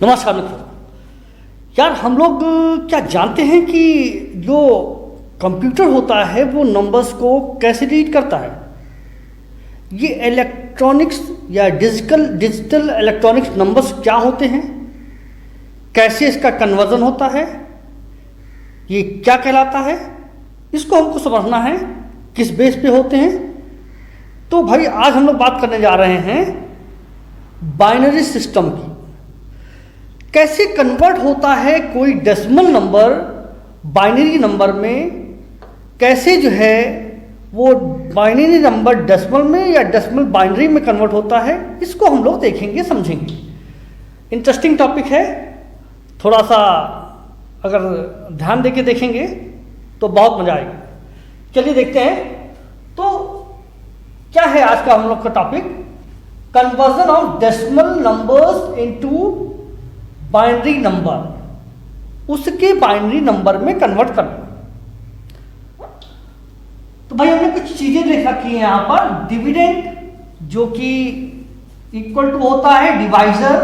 नमस्कार मित्रों। यार हम लोग क्या जानते हैं कि जो कंप्यूटर होता है वो नंबर्स को कैसे रीड करता है। ये इलेक्ट्रॉनिक्स या डिजिटल इलेक्ट्रॉनिक्स नंबर्स क्या होते हैं, कैसे इसका कन्वर्जन होता है, ये क्या कहलाता है, इसको हमको समझना है किस बेस पे होते हैं। तो भाई आज हम लोग बात करने जा रहे हैं बाइनरी सिस्टम की। कैसे कन्वर्ट होता है कोई डेसिमल नंबर बाइनरी नंबर में, कैसे जो है वो बाइनरी नंबर डेसिमल में या डेसिमल बाइनरी में कन्वर्ट होता है, इसको हम लोग देखेंगे समझेंगे। इंटरेस्टिंग टॉपिक है, थोड़ा सा अगर ध्यान देके देखेंगे तो बहुत मजा आएगा। चलिए देखते हैं तो क्या है आज का हम लोग का topic, conversion of decimal numbers into binary number, उसके बाइनरी नंबर में कन्वर्ट करना। तो भाई हमने कुछ चीजें लिख रखी है यहां पर। डिविडेंड जो कि इक्वल टू होता है divisor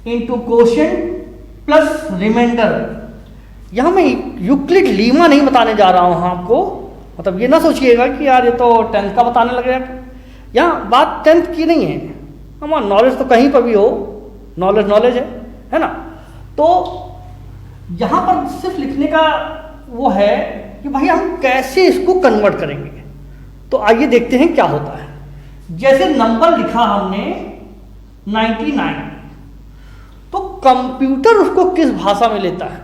into quotient plus remainder. यहां मैं यूक्लिड लीमा नहीं बताने जा रहा हूं आपको, मतलब ये ना सोचिएगा कि यार ये तो 10th का बताने लग गया। यहां बात 10th की नहीं है, हमारा नॉलेज तो कहीं पर भी हो, नॉलेज है ना। तो यहां पर सिर्फ लिखने का वो है कि भाई हम कैसे इसको कन्वर्ट करेंगे। तो आइए देखते हैं क्या होता है। जैसे नंबर लिखा हमने 99, तो कंप्यूटर उसको किस भाषा में लेता है,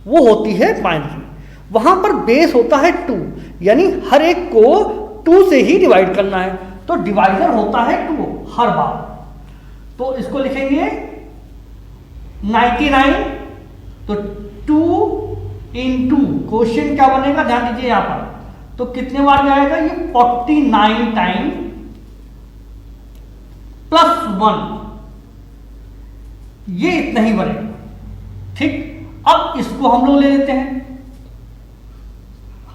वो होती है बाइनरी। वहां पर बेस होता है 2, यानी हर एक को 2 से ही डिवाइड करना है, तो डिवाइजर होता है 2 हर बार। तो इसको लिखेंगे 99, तो 2 इंटू क्वेश्चन क्या बनेगा, ध्यान दीजिए यहां पर, तो कितने बार जाएगा ये 49 टाइम प्लस 1, ये इतना ही बनेगा। ठीक, अब इसको हम लोग ले लेते हैं,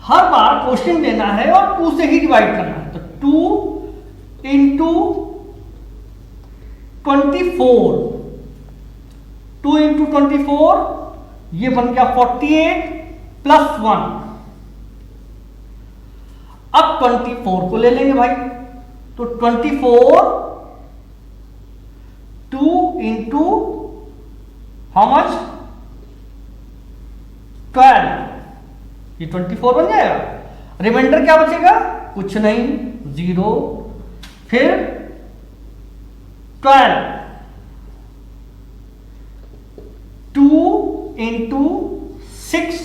हर बार क्वेश्चन लेना है और 2 से ही डिवाइड करना है, तो 2 इंटू 24, 2 इंटू 24 ये बन गया 48 प्लस 1। अब 24 को ले लेंगे भाई, तो 24 2 इंटू हाउ मच 12, ये 24 बन जाएगा। रिमाइंडर क्या बचेगा, कुछ नहीं, 0, फिर 12, 2 इंटू 6,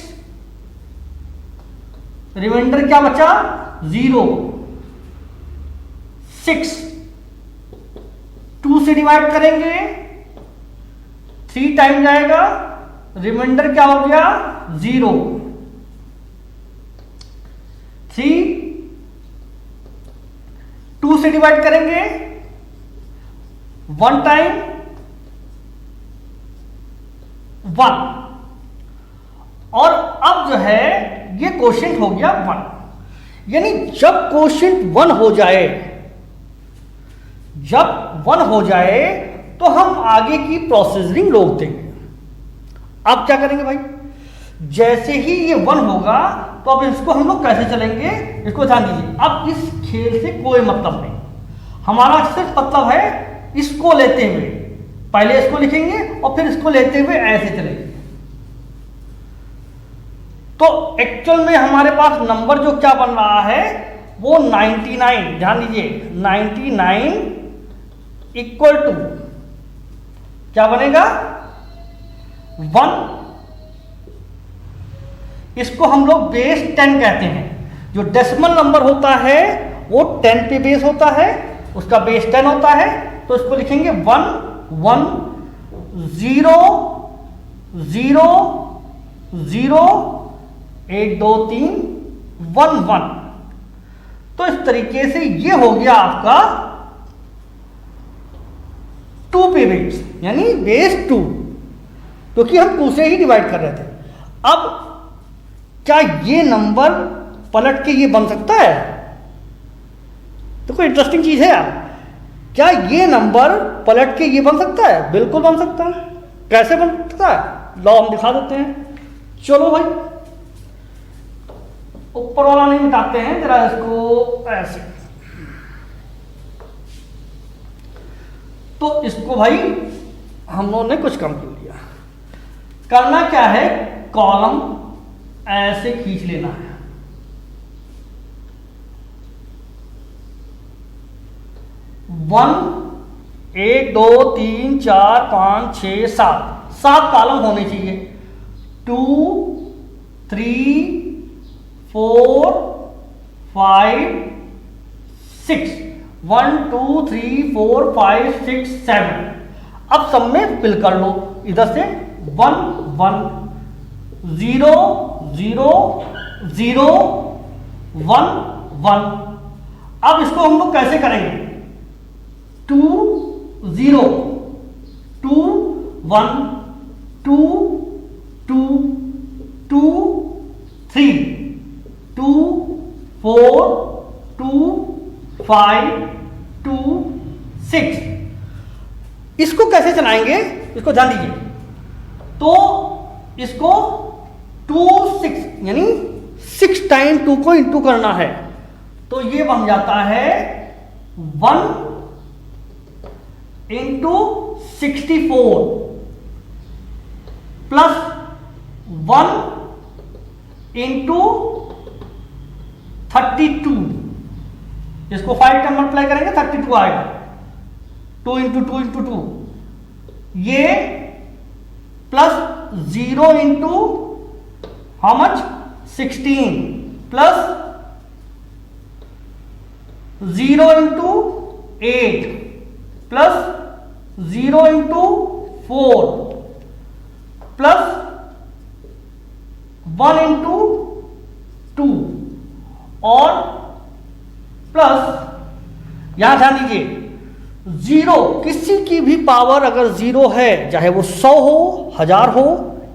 रिमाइंडर क्या बचा 0, 6, 2 से डिवाइड करेंगे 3 टाइम जाएगा, रिमाइंडर क्या हो गया 0, 3, 2 से डिवाइड करेंगे 1 टाइम 1, और अब जो है ये क्वोशिएंट हो गया 1। यानी जब क्वोशिएंट 1 हो जाए, जब 1 हो जाए तो हम आगे की प्रोसेसिंग रोक देंगे। अब क्या करेंगे भाई, जैसे ही ये 1 होगा तो अब इसको हम लोग कैसे चलेंगे, इसको ध्यान दीजिए। अब इस खेल से कोई मतलब नहीं, हमारा सिर्फ मतलब है इसको लेते हुए, पहले इसको लिखेंगे और फिर इसको लेते हुए ऐसे चलेंगे। तो एक्चुअल में हमारे पास नंबर जो क्या बन रहा है वो 99, ध्यान दीजिए 99 इक्वल टू क्या बनेगा 1। इसको हम लोग बेस 10 कहते हैं। जो डेसिमल नंबर होता है वो 10 पे बेस होता है, उसका बेस 10 होता है। तो इसको लिखेंगे 1 1 0 0 0 1 2 3 1 1। तो इस तरीके से ये हो गया आपका 2 पे बेस, यानी बेस 2, क्योंकि हम 2 से ही डिवाइड कर रहे थे। अब क्या ये नंबर पलट के ये बन सकता है? तो कोई इंटरेस्टिंग चीज है यार। क्या ये नंबर पलट के ये बन सकता है? बिल्कुल बन सकता है। कैसे बन सकता है? लो हम दिखा देते हैं। चलो भाई, ऊपर वाला नहीं मिटाते हैं, जरा इसको ऐसे। तो इसको भाई हम लोगों ने कुछ कम कर लिया। करना क्या है, कॉलम ऐसे खींच लेना है। वन, 1 2 3 4 5 6 7 कॉलम होने चाहिए। 2 3 4 5 6 1 2 3 4 5 6 7। अब सब में फिल कर लो। इधर से 1 1 0 0 0 1 1। अब इसको हम लोग कैसे करेंगे? 2 0 2 1 2 2 2 3 2 4 2 5 2 6। इसको कैसे चलाएंगे, इसको ध्यान दीजिए। तो इसको 2 6 यानी 6 टाइम 2 को इंटू करना है। तो ये बन जाता है 1 इंटू 64 प्लस 1 इंटू 32। इसको 5 टाइम मल्टीप्लाई करेंगे 32 आएगा। 2 इंटू 2 इंटू 2 ये plus 0 into how much 16 plus 0 into 8 plus 0 into 4 plus 1 into 2 और प्लस यहां ध्यान दीजिए 0, किसी की भी पावर अगर 0 है, चाहे वो 100 हो, 1000 हो,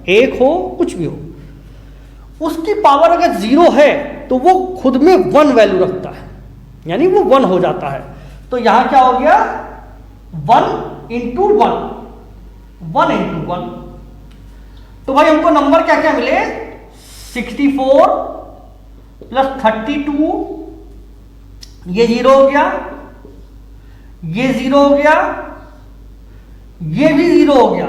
1 हो, कुछ भी हो, उसकी पावर अगर 0 है तो वो खुद में 1 वैल्यू रखता है, यानी वो 1 हो जाता है। तो यहां क्या हो गया 1 इंटू 1 1 इंटू 1। तो भाई हमको नंबर क्या क्या मिले 64 प्लस 32, ये 0 हो गया, ये 0 हो गया, ये भी 0 हो गया,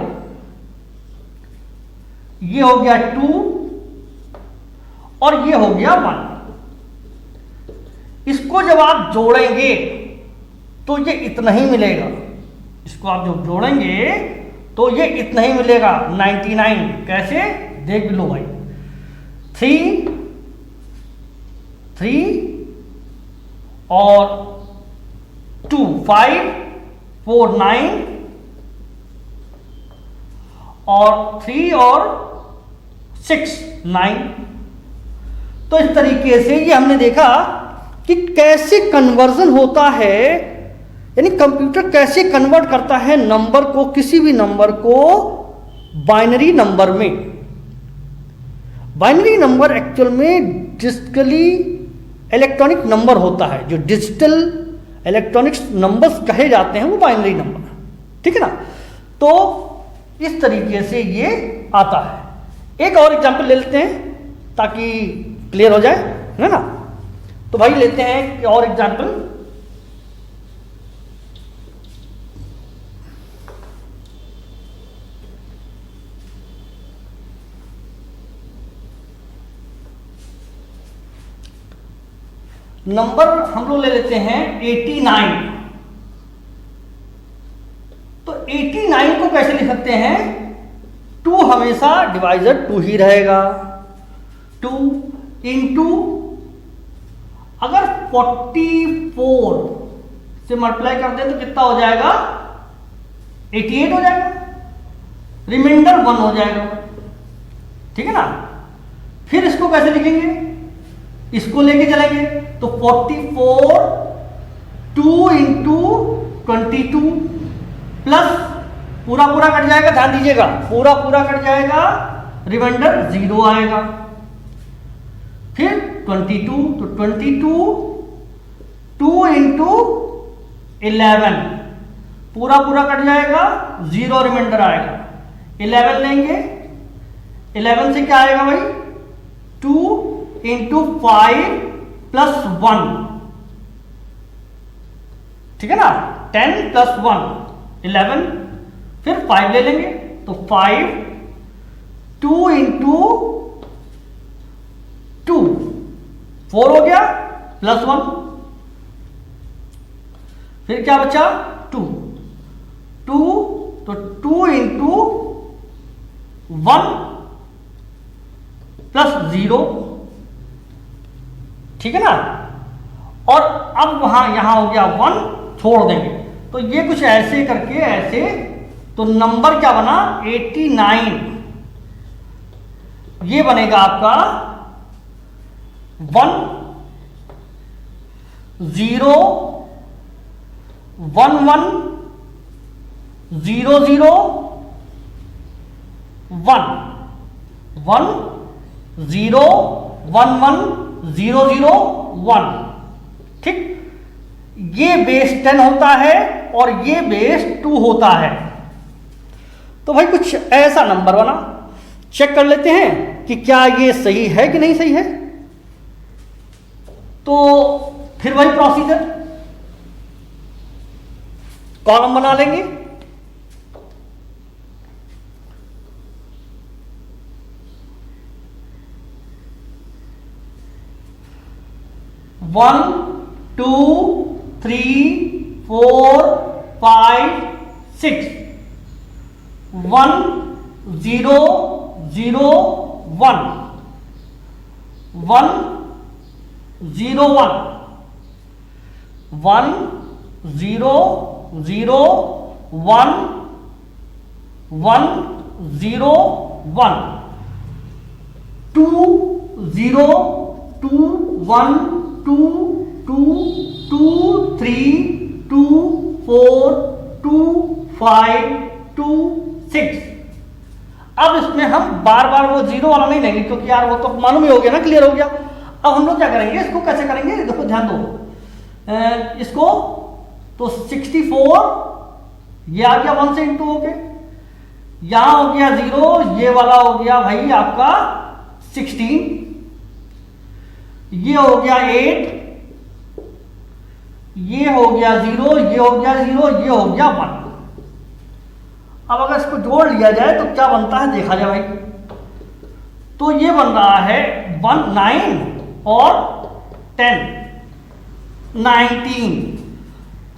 ये हो गया 2 और ये हो गया 1। इसको जब आप जोड़ेंगे तो ये इतना ही मिलेगा। इसको आप जब जोड़ेंगे तो ये इतना ही मिलेगा 99। कैसे देख लो भाई 3 3 और 2 5 4 9 और 3 और 6 9। तो इस तरीके से ये हमने देखा कि कैसे कन्वर्जन होता है, यानी कंप्यूटर कैसे कन्वर्ट करता है नंबर को, किसी भी नंबर को बाइनरी नंबर में। बाइनरी नंबर एक्चुअल में डिजिटली इलेक्ट्रॉनिक नंबर होता है। जो डिजिटल इलेक्ट्रॉनिक्स नंबर्स कहे जाते हैं वो बाइनरी नंबर, ठीक है ना। तो इस तरीके से ये आता है। एक और एग्जांपल ले लेते हैं ताकि क्लियर हो जाए, है ना। तो भाई लेते हैं एक और एग्जांपल। नंबर हम लोग ले लेते हैं 89। तो 89 को कैसे लिख सकते हैं? 2 हमेशा डिवाइजर 2 ही रहेगा। 2 इंटू अगर 44 से मल्टीप्लाई कर दें तो कितना हो जाएगा 88 हो जाएगा, रिमाइंडर 1 हो जाएगा, ठीक है ना। फिर इसको कैसे लिखेंगे? इसको लेके चलेंगे तो 44 2 इंटू 22 प्लस पूरा पूरा कट जाएगा, ध्यान दीजिएगा पूरा पूरा कट जाएगा, रिमाइंडर 0 आएगा। फिर 22 तो 22 2 इंटू 11, पूरा पूरा कट जाएगा, 0 रिमाइंडर आएगा। 11 लेंगे, 11 से क्या आएगा भाई, 2 इंटू 5 प्लस 1, ठीक है ना, 10 प्लस 1 11, फिर 5 ले लेंगे तो 5, 2 इंटू 2 4 हो गया, प्लस 1, फिर क्या बचा 2, 2 तो 2 इंटू 1 प्लस 0, ठीक है ना। और अब वहां यहां हो गया 1, छोड़ देंगे तो ये कुछ ऐसे करके ऐसे, तो नंबर क्या बना 89, ये बनेगा आपका 1 0 1 1 0 0 1 1 0 1 1 0 0 1, ठीक। ये बेस 10 होता है और ये बेस 2 होता है। तो भाई कुछ ऐसा नंबर बना, चेक कर लेते हैं कि क्या ये सही है कि नहीं सही है। तो फिर वही प्रोसीजर, कॉलम बना लेंगे, वन 2 3 4 5 6, 1 0 0 1 1 0 1 1 0 0 1 1 0 1 2 0 2 1 2 2 2 3 2 4 2 5 2 6। अब इसमें हम बार बार वो 0 वाला नहीं लेंगे क्योंकि यार वो तो मालूम ही हो गया ना, क्लियर हो गया। अब हम लोग क्या करेंगे, इसको कैसे करेंगे, देखो ध्यान दो, इसको तो 64 ये आ गया 1 से इंटू होके, यहां हो गया 0, ये वाला हो गया भाई आपका 16, ये हो गया 8, ये हो गया 0, ये हो गया 0, ये हो गया 1। अब अगर इसको जोड़ लिया जाए तो क्या बनता है देखा जाए भाई, तो ये बन रहा है 1 9 और 10 19,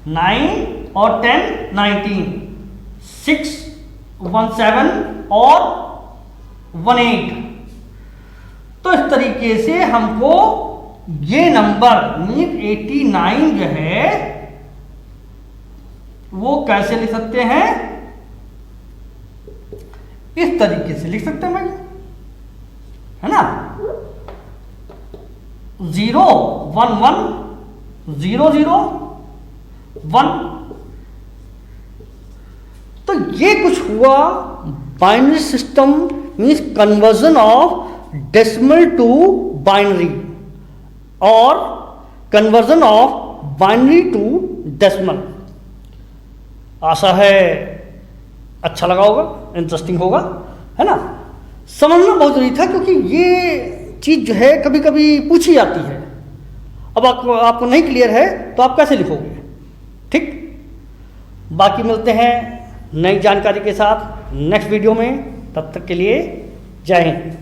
9 और 10 19, 6 1 7 और 1 8। तो इस तरीके से हमको ये नंबर मीन 89 जो है वो कैसे लिख सकते हैं, इस तरीके से लिख सकते हैं भाई, है ना, 0 1 1 0 0 1। तो ये कुछ हुआ binary system, means conversion of decimal to binary और conversion of binary to decimal. आशा है अच्छा लगा होगा, इंटरेस्टिंग होगा, है ना। समझना बहुत जरूरी था क्योंकि ये चीज़ जो है कभी कभी पूछी जाती है। अब आपको नहीं क्लियर है तो आप कैसे लिखोगे, ठीक। बाकी मिलते हैं नई जानकारी के साथ नेक्स्ट वीडियो में, तब तक के लिए जय हिंद।